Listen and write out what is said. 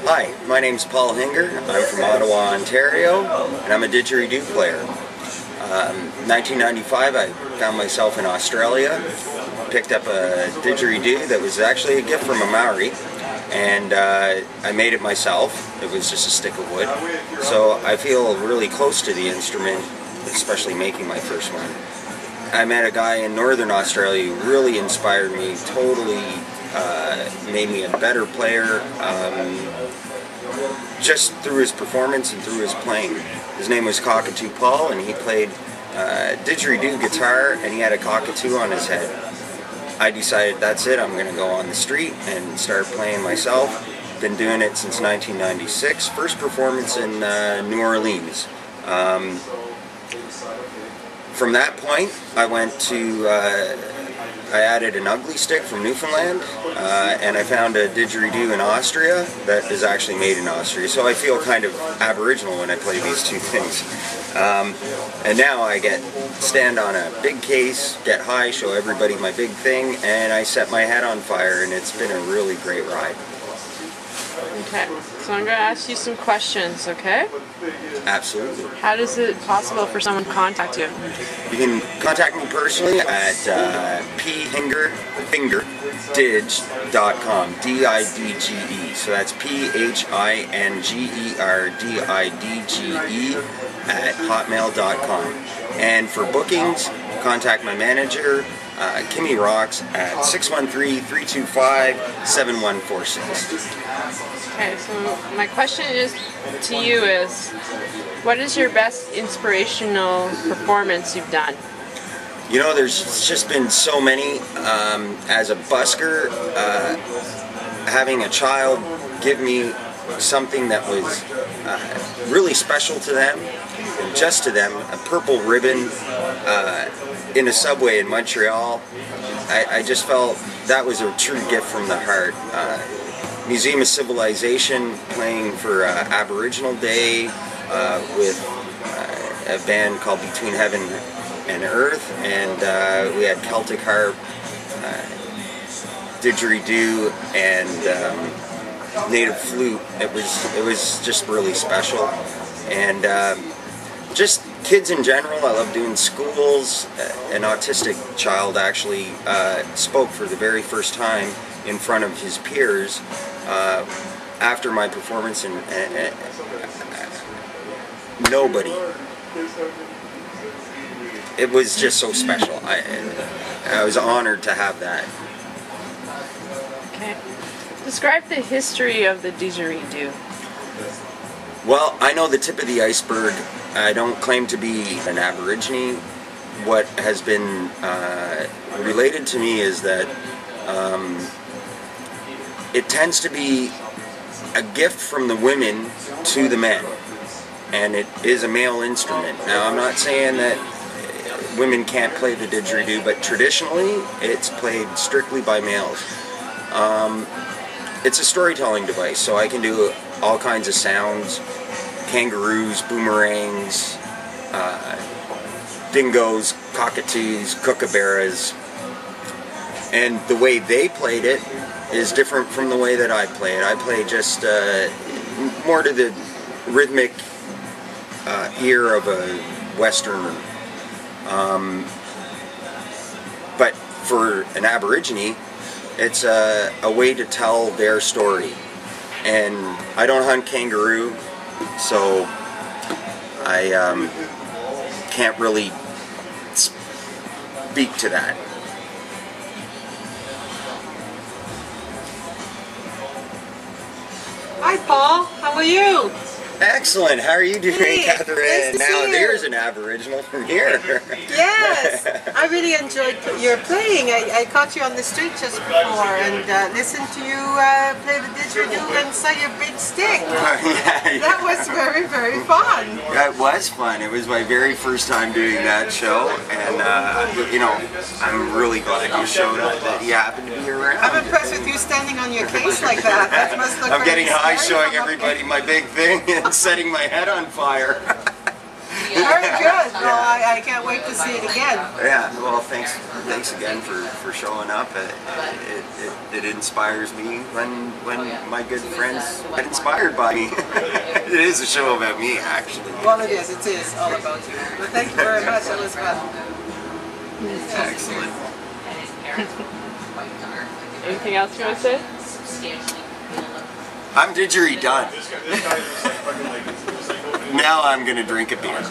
Hi, my name's Paul Hinger. I'm from Ottawa, Ontario, and I'm a didgeridoo player. 1995, I found myself in Australia, picked up a didgeridoo that was actually a gift from a Maori, and I made it myself. It was just a stick of wood. So I feel really close to the instrument, especially making my first one. I met a guy in Northern Australia who really inspired me, totally made me a better player, just through his performance and through his playing. His name was Cockatoo Paul, and he played didgeridoo guitar, and he had a cockatoo on his head. I decided that's it, I'm going to go on the street and start playing myself. Been doing it since 1996. First performance in New Orleans. From that point, I went to, I added an ugly stick from Newfoundland, and I found a didgeridoo in Austria that is actually made in Austria. So I feel kind of Aboriginal when I play these two things. And now I stand on a big case, get high, show everybody my big thing, and I set my head on fire, and it's been a really great ride. Okay, so I'm going to ask you some questions, okay? Absolutely. How is it possible for someone to contact you? You can contact me personally at phingerdige.com, D-I-D-G-E. So that's PHINGERDIDGE at hotmail.com. And for bookings, contact my manager, Kimmy Rocks, at 613-325-7146. Okay, so my question to you is, what is your best inspirational performance you've done? You know, there's just been so many. As a busker, having a child give me something that was really special to them, and just to them, a purple ribbon in a subway in Montreal, I just felt that was a true gift from the heart. Museum of Civilization playing for Aboriginal Day with a band called Between Heaven and Earth, and we had Celtic harp, didgeridoo, and native flute. It was just really special, and just kids in general. I love doing schools. An autistic child actually spoke for the very first time in front of his peers after my performance, and nobody. It was just so special. I was honored to have that. Okay. Describe the history of the didgeridoo. Well, I know the tip of the iceberg. I don't claim to be an Aborigine. What has been related to me is that it tends to be a gift from the women to the men, and it is a male instrument. Now, I'm not saying that women can't play the didgeridoo, but traditionally it's played strictly by males. It's a storytelling device, so I can do all kinds of sounds: kangaroos, boomerangs, dingoes, cockatoos, kookaburras. And the way they played it is different from the way that I play it. I play just more to the rhythmic ear of a Westerner. But for an Aborigine, it's a way to tell their story. And I don't hunt kangaroo, so I can't really speak to that. Hi Paul, how are you? Excellent. How are you doing, Hey, Catherine? nice to Now see you. there's an Aboriginal from here. Yes, I really enjoyed your playing. I caught you on the street just before and listened to you play the didgeridoo and say your big stick. That was very, very fun. That was fun. It was my very first time doing that show, and you know, I'm really glad you showed up, that you happened to be around. I'm impressed with you standing on your case like that. That must look I'm very getting high scary showing from up everybody my big thing and setting my head on fire. Very good. Well, I can't wait to see it again. Yeah, well, thanks again for showing up. It inspires me when my good friends get inspired by me. It is a show about me, actually. Well, it is. It is all about you. But thank you very much. That was fun. Excellent. Anything else you want to say? I'm didgeridoo done. Now I'm gonna drink a beer.